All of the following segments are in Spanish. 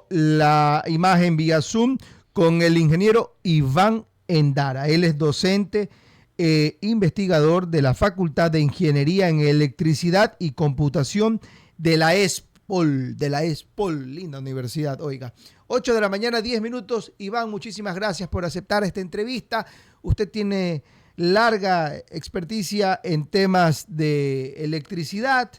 la imagen vía Zoom con el ingeniero Iván Endara. Él es docente, investigador de la Facultad de Ingeniería en Electricidad y Computación de la ESPOL, linda universidad, oiga. 8 de la mañana, 10 minutos. Iván, muchísimas gracias por aceptar esta entrevista. Usted tiene larga experticia en temas de electricidad.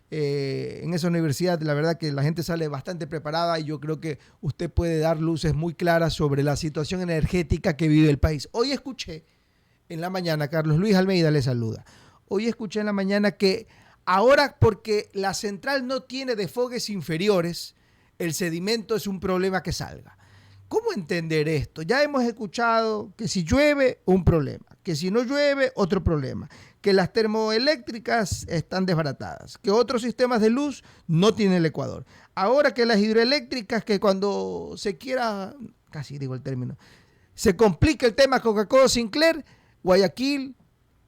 En esa universidad, la verdad que la gente sale bastante preparada y yo creo que usted puede dar luces muy claras sobre la situación energética que vive el país. Hoy escuché en la mañana, Carlos Luis Almeida le saluda. Hoy escuché en la mañana que ahora, porque la central no tiene desfogues inferiores, el sedimento es un problema que salga. ¿Cómo entender esto? Ya hemos escuchado que si llueve, un problema, que si no llueve, otro problema, que las termoeléctricas están desbaratadas, que otros sistemas de luz no tienen el Ecuador. Ahora que las hidroeléctricas, que cuando se quiera, casi digo el término, se complica el tema Coca-Cola Sinclair, Guayaquil,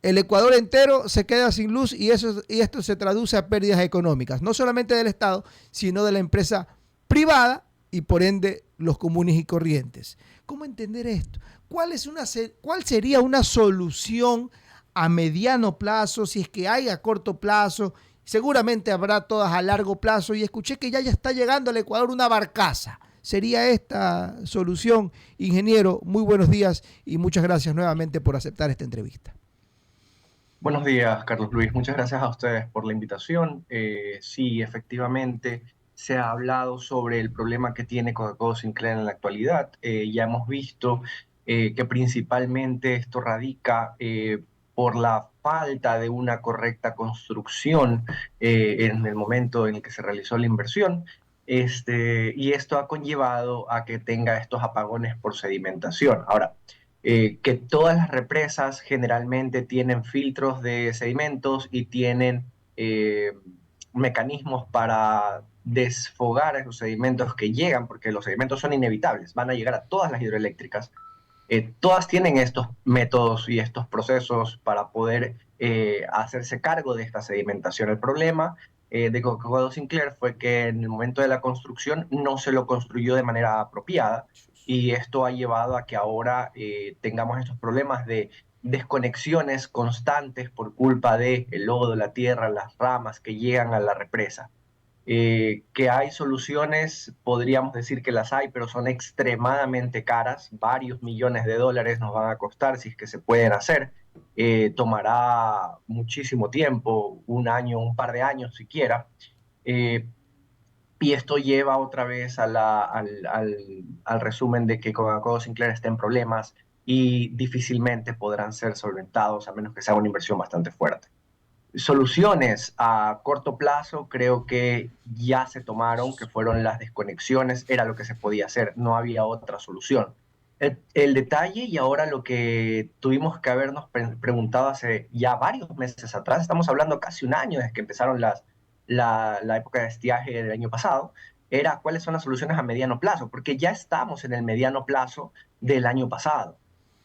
el Ecuador entero se queda sin luz y esto se traduce a pérdidas económicas, no solamente del Estado, sino de la empresa privada y por ende los comunes y corrientes. ¿Cómo entender esto? ¿Cuál sería una solución a mediano plazo, si es que hay a corto plazo? Seguramente habrá todas a largo plazo y escuché que ya está llegando al Ecuador una barcaza. ¿Sería esta solución? Ingeniero, muy buenos días y muchas gracias nuevamente por aceptar esta entrevista. Buenos días, Carlos Luis. Muchas gracias a ustedes por la invitación. Sí, efectivamente, se ha hablado sobre el problema que tiene Coca-Cola Sinclair en la actualidad. Ya hemos visto que principalmente esto radica por la falta de una correcta construcción en el momento en el que se realizó la inversión. Y esto ha conllevado a que tenga estos apagones por sedimentación. Ahora, que todas las represas generalmente tienen filtros de sedimentos y tienen mecanismos para desfogar esos sedimentos que llegan, porque los sedimentos son inevitables, van a llegar a todas las hidroeléctricas. Todas tienen estos métodos y estos procesos para poder hacerse cargo de esta sedimentación. El problema de Coca-Cola Sinclair fue que en el momento de la construcción no se lo construyó de manera apropiada y esto ha llevado a que ahora tengamos estos problemas de desconexiones constantes por culpa del lodo, la tierra, las ramas que llegan a la represa. Que hay soluciones, podríamos decir que las hay, pero son extremadamente caras, varios millones de dólares nos van a costar si es que se pueden hacer. Tomará muchísimo tiempo, un año, un par de años siquiera. Eh, y esto lleva otra vez al resumen de que Coca-Cola Sinclair está en problemas y difícilmente podrán ser solventados a menos que sea una inversión bastante fuerte. Soluciones a corto plazo creo que ya se tomaron, que fueron las desconexiones, era lo que se podía hacer, no había otra solución. El detalle y ahora lo que tuvimos que habernos preguntado hace ya varios meses atrás, estamos hablando casi un año desde que empezaron la época de estiaje del año pasado, era cuáles son las soluciones a mediano plazo, porque ya estamos en el mediano plazo del año pasado.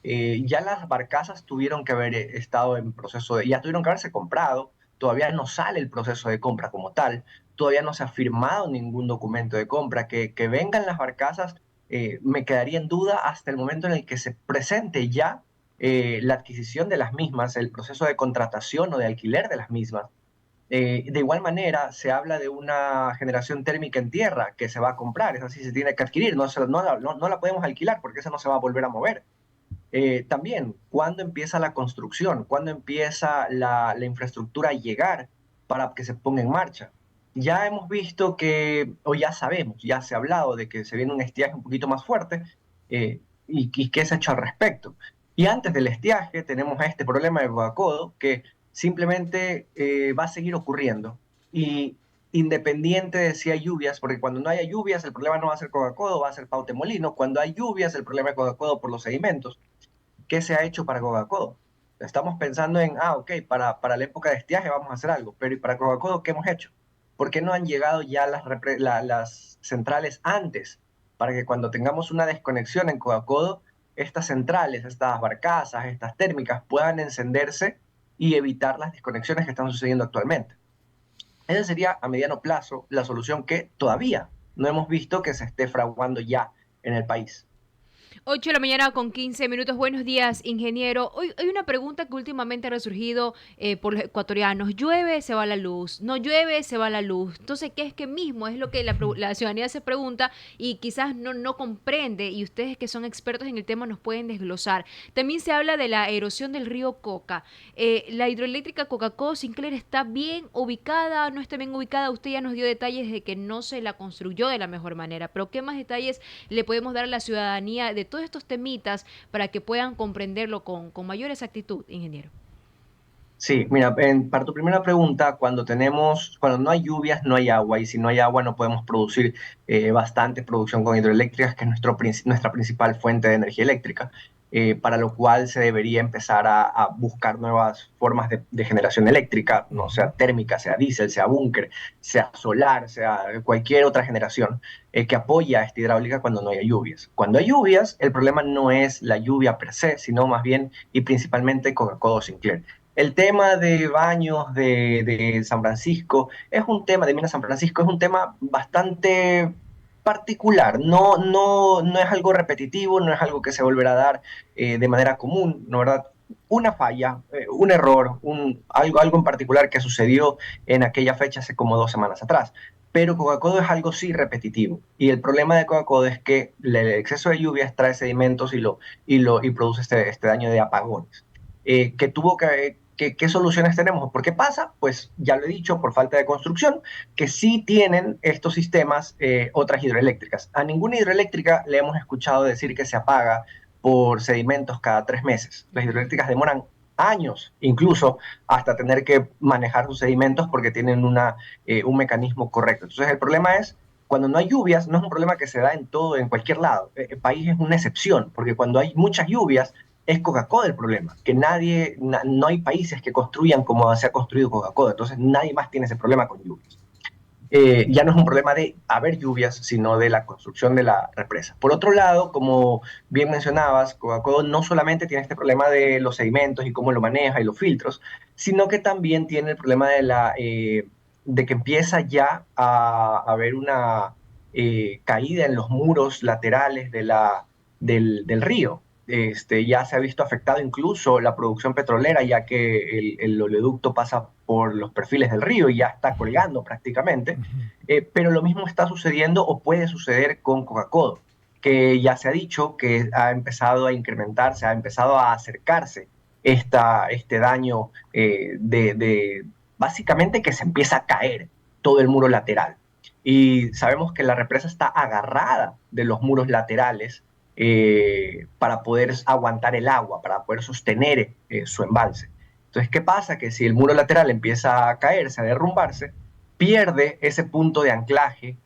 Ya las barcazas tuvieron que haber estado en proceso ya tuvieron que haberse comprado, todavía no sale el proceso de compra como tal, todavía no se ha firmado ningún documento de compra, que vengan las barcazas, me quedaría en duda hasta el momento en el que se presente ya la adquisición de las mismas, el proceso de contratación o de alquiler de las mismas. De igual manera, se habla de una generación térmica en tierra que se va a comprar, esa sí se tiene que adquirir, no la podemos alquilar porque esa no se va a volver a mover. También, ¿cuándo empieza la construcción? ¿Cuándo empieza la infraestructura a llegar para que se ponga en marcha? Ya hemos visto que, o ya sabemos, ya se ha hablado de que se viene un estiaje un poquito más fuerte y qué se ha hecho al respecto. Y antes del estiaje tenemos este problema de Coacodo que simplemente va a seguir ocurriendo. Y independiente de si hay lluvias, porque cuando no haya lluvias el problema no va a ser Coca-Cola, va a ser Pautemolino. Cuando hay lluvias el problema es Coca-Cola por los sedimentos. ¿Qué se ha hecho para Coca-Cola? Estamos pensando en, ok, para la época de estiaje vamos a hacer algo, pero ¿y para Coca-Cola qué hemos hecho? ¿Por qué no han llegado ya las centrales antes? Para que cuando tengamos una desconexión en Coca-Cola, estas centrales, estas barcazas, estas térmicas puedan encenderse y evitar las desconexiones que están sucediendo actualmente. Esa sería a mediano plazo la solución que todavía no hemos visto que se esté fraguando ya en el país. 8 de la mañana con 15 minutos. Buenos días, ingeniero. Hoy hay una pregunta que últimamente ha resurgido por los ecuatorianos. Llueve, se va la luz. No llueve, se va la luz. Entonces, ¿qué es que mismo? Es lo que la ciudadanía se pregunta y quizás no comprende. Y ustedes que son expertos en el tema nos pueden desglosar. También se habla de la erosión del río Coca. La hidroeléctrica Coca-Cola Sinclair está bien ubicada, no está bien ubicada. Usted ya nos dio detalles de que no se la construyó de la mejor manera. Pero ¿qué más detalles le podemos dar a la ciudadanía de todos estos temitas para que puedan comprenderlo con mayor exactitud, ingeniero? Sí, mira, para tu primera pregunta, cuando no hay lluvias, no hay agua, y si no hay agua no podemos producir bastante producción con hidroeléctricas, que es nuestra principal fuente de energía eléctrica, para lo cual se debería empezar a buscar nuevas formas de generación eléctrica, no sea térmica, sea diésel, sea búnker, sea solar, sea cualquier otra generación que apoye a esta hidráulica cuando no haya lluvias. Cuando hay lluvias, el problema no es la lluvia per se, sino más bien y principalmente Coca-Cola Sinclair. El tema de baños de San Francisco es un tema, de Minas San Francisco, es un tema bastante particular. No es algo repetitivo, no es algo que se volverá a dar de manera común, ¿no, verdad? Una falla, un error, algo en particular que sucedió en aquella fecha hace como 2 semanas atrás. Pero Coca-Cola es algo sí repetitivo. Y el problema de Coca-Cola es que el exceso de lluvias trae sedimentos y produce este daño de apagones. ¿Qué soluciones tenemos? ¿Por qué pasa? Pues ya lo he dicho, por falta de construcción, que sí tienen estos sistemas otras hidroeléctricas. A ninguna hidroeléctrica le hemos escuchado decir que se apaga por sedimentos cada 3 meses. Las hidroeléctricas demoran años, incluso hasta tener que manejar sus sedimentos porque tienen un mecanismo correcto. Entonces el problema es, cuando no hay lluvias, no es un problema que se da en cualquier lado. El país es una excepción, porque cuando hay muchas lluvias, es Coca-Cola el problema, que no hay países que construyan como se ha construido Coca-Cola, entonces nadie más tiene ese problema con lluvias. Ya no es un problema de haber lluvias, sino de la construcción de la represa. Por otro lado, como bien mencionabas, Coca-Cola no solamente tiene este problema de los sedimentos y cómo lo maneja y los filtros, sino que también tiene el problema de que empieza ya a haber una caída en los muros laterales del río. Ya se ha visto afectado incluso la producción petrolera, ya que el oleoducto pasa por los perfiles del río y ya está colgando prácticamente. Pero lo mismo está sucediendo o puede suceder con Coca-Cola, que ya se ha dicho que ha empezado a incrementarse, ha empezado a acercarse este daño básicamente que se empieza a caer todo el muro lateral. Y sabemos que la represa está agarrada de los muros laterales para poder aguantar el agua, para poder sostener su embalse. Entonces, ¿qué pasa? Que si el muro lateral empieza a caerse, a derrumbarse, pierde ese punto de anclaje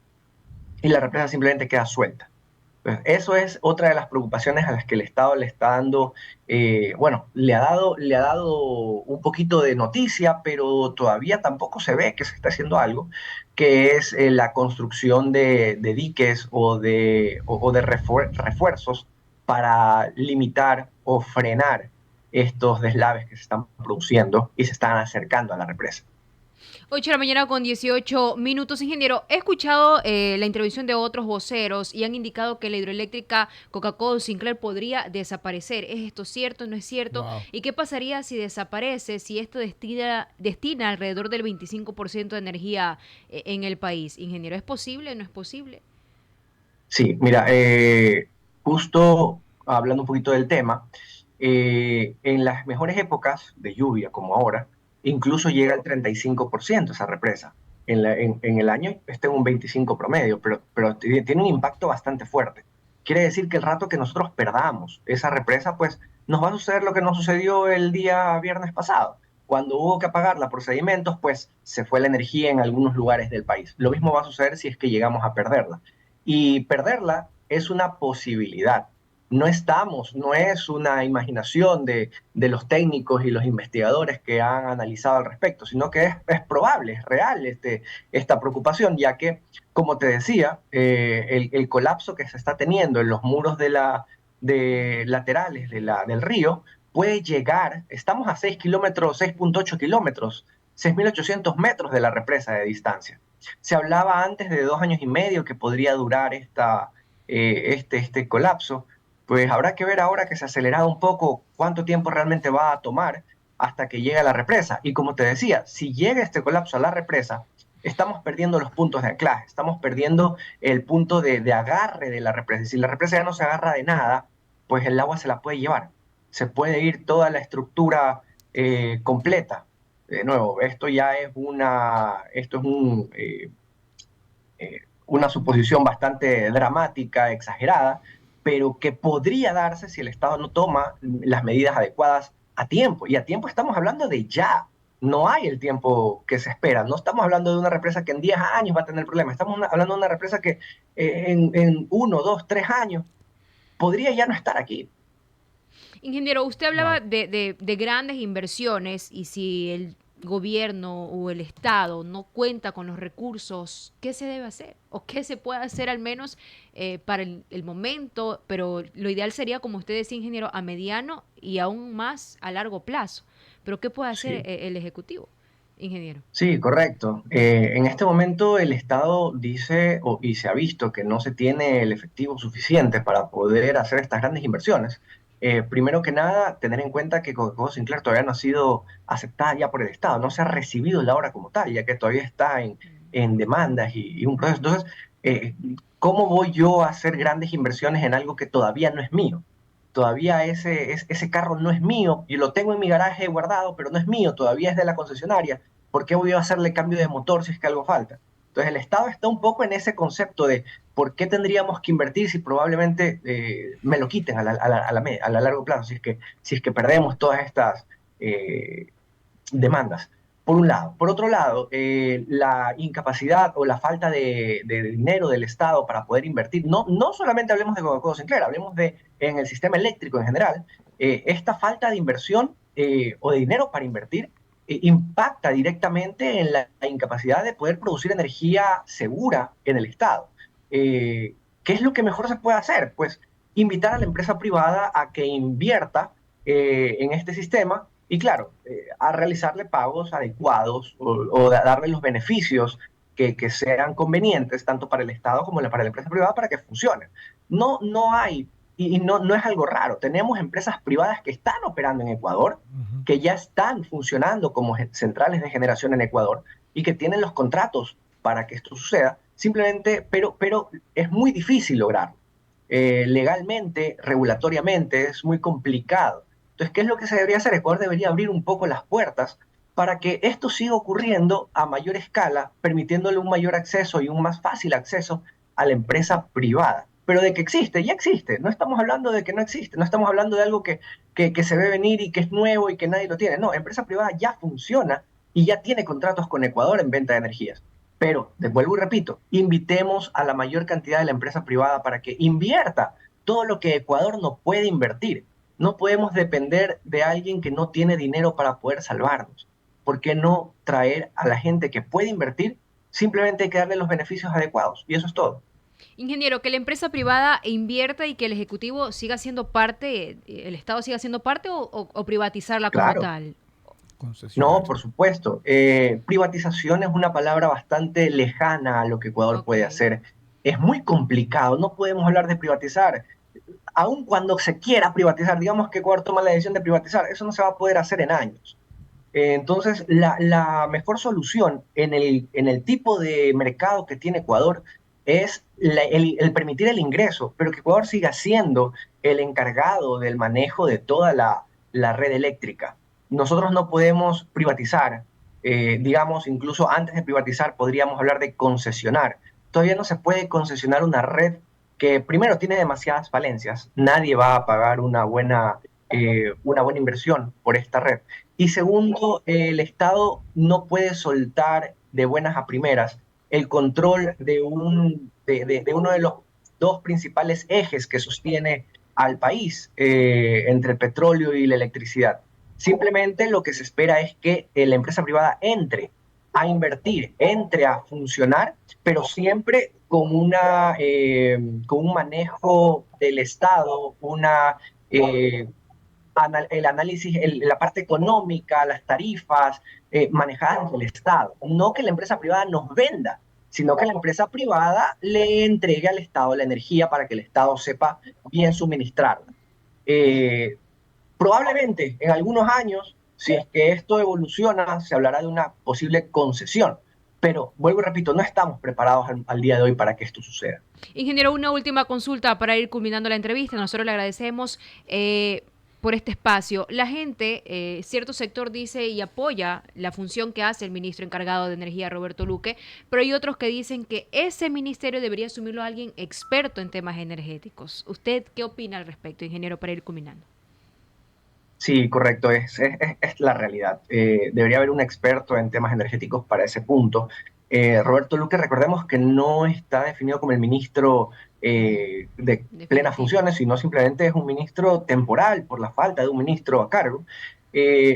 y la represa simplemente queda suelta. Entonces, eso es otra de las preocupaciones a las que el Estado le está dando, bueno, le ha dado un poquito de noticia, pero todavía tampoco se ve que se está haciendo algo, que es la construcción de diques o de refuerzos para limitar o frenar estos deslaves que se están produciendo y se están acercando a la represa. 8 de la mañana con 18 minutos, ingeniero. He escuchado la intervención de otros voceros y han indicado que la hidroeléctrica Coca-Cola Sinclair podría desaparecer. ¿Es esto cierto? ¿No es cierto? Wow. ¿Y qué pasaría si desaparece, si esto destina alrededor del 25% de energía en el país? Ingeniero, ¿es posible? ¿No es posible? Sí, mira, justo hablando un poquito del tema, en las mejores épocas de lluvia, como ahora, incluso llega al 35% esa represa. En el año está en un 25 promedio, pero tiene un impacto bastante fuerte. Quiere decir que el rato que nosotros perdamos esa represa, pues nos va a suceder lo que nos sucedió el día viernes pasado. Cuando hubo que apagarla por sedimentos, pues se fue la energía en algunos lugares del país. Lo mismo va a suceder si es que llegamos a perderla. Y perderla es una posibilidad. No es una imaginación de los técnicos y los investigadores que han analizado al respecto, sino que es probable, es real esta preocupación, ya que, como te decía, el colapso que se está teniendo en los muros laterales del río puede llegar, estamos a 6 kilómetros, 6,8 kilómetros, 6.800 metros de la represa de distancia. Se hablaba antes de 2 años y medio que podría durar este colapso. Pues habrá que ver ahora que se ha acelerado un poco cuánto tiempo realmente va a tomar hasta que llegue a la represa. Y como te decía, si llega este colapso a la represa, estamos perdiendo los puntos de anclaje, estamos perdiendo el punto de agarre de la represa. Si la represa ya no se agarra de nada, pues el agua se la puede llevar. Se puede ir toda la estructura completa. De nuevo, esto es una suposición bastante dramática, exagerada, pero que podría darse si el Estado no toma las medidas adecuadas a tiempo. Y a tiempo estamos hablando de ya. No hay el tiempo que se espera. No estamos hablando de una represa que en 10 años va a tener problemas. Estamos hablando de una represa que en 1, 2, 3 años podría ya no estar aquí. Ingeniero, usted hablaba Wow. de grandes inversiones y si el gobierno o el Estado no cuenta con los recursos, ¿qué se debe hacer? ¿O qué se puede hacer al menos para el momento? Pero lo ideal sería, como usted decía, ingeniero, a mediano y aún más a largo plazo. Pero ¿qué puede hacer Sí. el Ejecutivo, ingeniero? Sí, correcto. En este momento el Estado dice, y se ha visto que no se tiene el efectivo suficiente para poder hacer estas grandes inversiones. Primero que nada, tener en cuenta que Coca-Cola Sinclair todavía no ha sido aceptada ya por el Estado, no se ha recibido la obra como tal, ya que todavía está en demandas y un proceso. Entonces, ¿cómo voy yo a hacer grandes inversiones en algo que todavía no es mío? Todavía ese carro no es mío, y lo tengo en mi garaje guardado, pero no es mío, todavía es de la concesionaria. ¿Por qué voy a hacerle cambio de motor si es que algo falta? Entonces el Estado está un poco en ese concepto de por qué tendríamos que invertir si probablemente me lo quiten a la largo plazo, si es que perdemos todas estas eh, demandas, por un lado. Por otro lado, la incapacidad o la falta de dinero del Estado para poder invertir, no solamente hablemos de Coca-Cola Sinclair, hablemos en el sistema eléctrico en general, esta falta de inversión o de dinero para invertir impacta directamente en la incapacidad de poder producir energía segura en el Estado. ¿Qué es lo que mejor se puede hacer? Pues invitar a la empresa privada a que invierta en este sistema y claro, a realizarle pagos adecuados o darle los beneficios que sean convenientes tanto para el Estado como para la empresa privada para que funcione. No hay, y no es algo raro, tenemos empresas privadas que están operando en Ecuador, Ujú. que ya están funcionando como centrales de generación en Ecuador y que tienen los contratos para que esto suceda, simplemente, pero es muy difícil lograrlo. Legalmente, regulatoriamente, es muy complicado. Entonces, ¿qué es lo que se debería hacer? Ecuador debería abrir un poco las puertas para que esto siga ocurriendo a mayor escala, permitiéndole un mayor acceso y un más fácil acceso a la empresa privada. Pero de que existe, ya existe. No estamos hablando de que no existe, no estamos hablando de algo que se ve venir y que es nuevo y que nadie lo tiene. No, empresa privada ya funciona y ya tiene contratos con Ecuador en venta de energías. Pero, de vuelvo y repito, invitemos a la mayor cantidad de la empresa privada para que invierta todo lo que Ecuador no puede invertir. No podemos depender de alguien que no tiene dinero para poder salvarnos. ¿Por qué no traer a la gente que puede invertir? Simplemente hay que darle los beneficios adecuados. Y eso es todo. Ingeniero, que la empresa privada invierta y que el Ejecutivo siga siendo parte, el Estado siga siendo parte o privatizarla como Claro. tal. No, Concesionario. por supuesto. Privatización es una palabra bastante lejana a lo que Ecuador Ok. puede hacer. Es muy complicado. No podemos hablar de privatizar. Aun cuando se quiera privatizar, digamos que Ecuador toma la decisión de privatizar, eso no se va a poder hacer en años. Entonces, la mejor solución en el tipo de mercado que tiene Ecuador es el permitir el ingreso, pero que Ecuador siga siendo el encargado del manejo de toda la red eléctrica. Nosotros no podemos privatizar, digamos, incluso antes de privatizar podríamos hablar de concesionar. Todavía no se puede concesionar una red que primero tiene demasiadas falencias. Nadie va a pagar una buena inversión por esta red. Y segundo, el Estado no puede soltar de buenas a primeras el control de uno de los dos principales ejes que sostiene al país entre el petróleo y la electricidad. Simplemente lo que se espera es que la empresa privada entre a invertir, entre a funcionar, pero siempre con un manejo del Estado, eh, el análisis, la parte económica, las tarifas manejadas por el Estado. No que la empresa privada nos venda sino que la empresa privada le entregue al Estado la energía para que el Estado sepa bien suministrarla. Eh, Probablemente en algunos años, si es que esto evoluciona, se hablará de una posible concesión. Pero vuelvo y repito, no estamos preparados al día de hoy para que esto suceda. Ingeniero, una última consulta para ir culminando la entrevista. Nosotros le agradecemos por este espacio. La gente, cierto sector dice y apoya la función que hace el ministro encargado de Energía, Roberto Luque, pero hay otros que dicen que ese ministerio debería asumirlo alguien experto en temas energéticos. ¿Usted qué opina al respecto, ingeniero, para ir culminando? Sí, correcto, es la realidad. Debería haber un experto en temas energéticos para ese punto. Roberto Luque, recordemos que no está definido como el ministro de plenas Definitivo. funciones, sino simplemente es un ministro temporal por la falta de un ministro a cargo.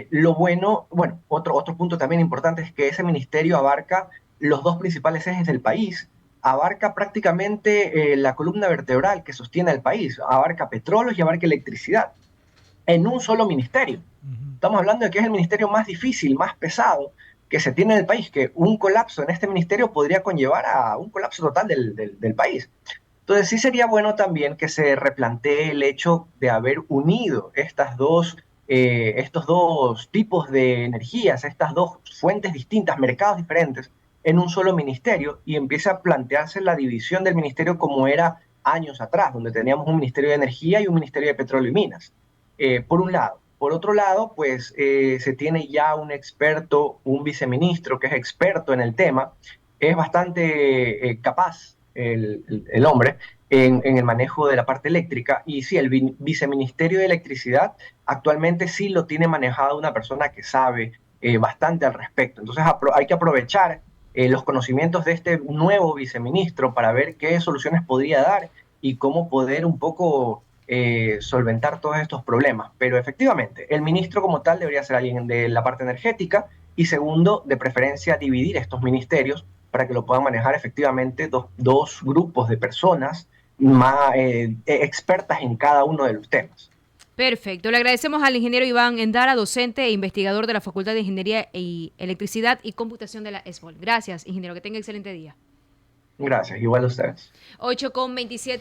Lo bueno, otro punto también importante es que ese ministerio abarca los dos principales ejes del país, abarca prácticamente la columna vertebral que sostiene al país, abarca petróleos y abarca electricidad en un solo ministerio. Estamos hablando de que es el ministerio más difícil, más pesado que se tiene en el país, que un colapso en este ministerio podría conllevar a un colapso total del país. Entonces sí sería bueno también que se replantee el hecho de haber unido estos dos tipos de energías, estas dos fuentes distintas, mercados diferentes, en un solo ministerio y empiece a plantearse la división del ministerio como era años atrás, donde teníamos un ministerio de energía y un ministerio de petróleo y minas, por un lado. Por otro lado, pues se tiene ya un experto, un viceministro que es experto en el tema, es bastante capaz el hombre en el manejo de la parte eléctrica. Y sí, el viceministerio de electricidad actualmente sí lo tiene manejado una persona que sabe bastante al respecto. Entonces hay que aprovechar los conocimientos de este nuevo viceministro para ver qué soluciones podría dar y cómo poder un poco solventar todos estos problemas. Pero efectivamente, el ministro como tal debería ser alguien de la parte energética y segundo, de preferencia, dividir estos ministerios para que lo puedan manejar efectivamente dos grupos de personas más expertas en cada uno de los temas. Perfecto. Le agradecemos al ingeniero Iván Endara, docente e investigador de la Facultad de Ingeniería y Electricidad y Computación de la ESBOL. Gracias, ingeniero. Que tenga excelente día. Gracias, igual a ustedes. 8:27.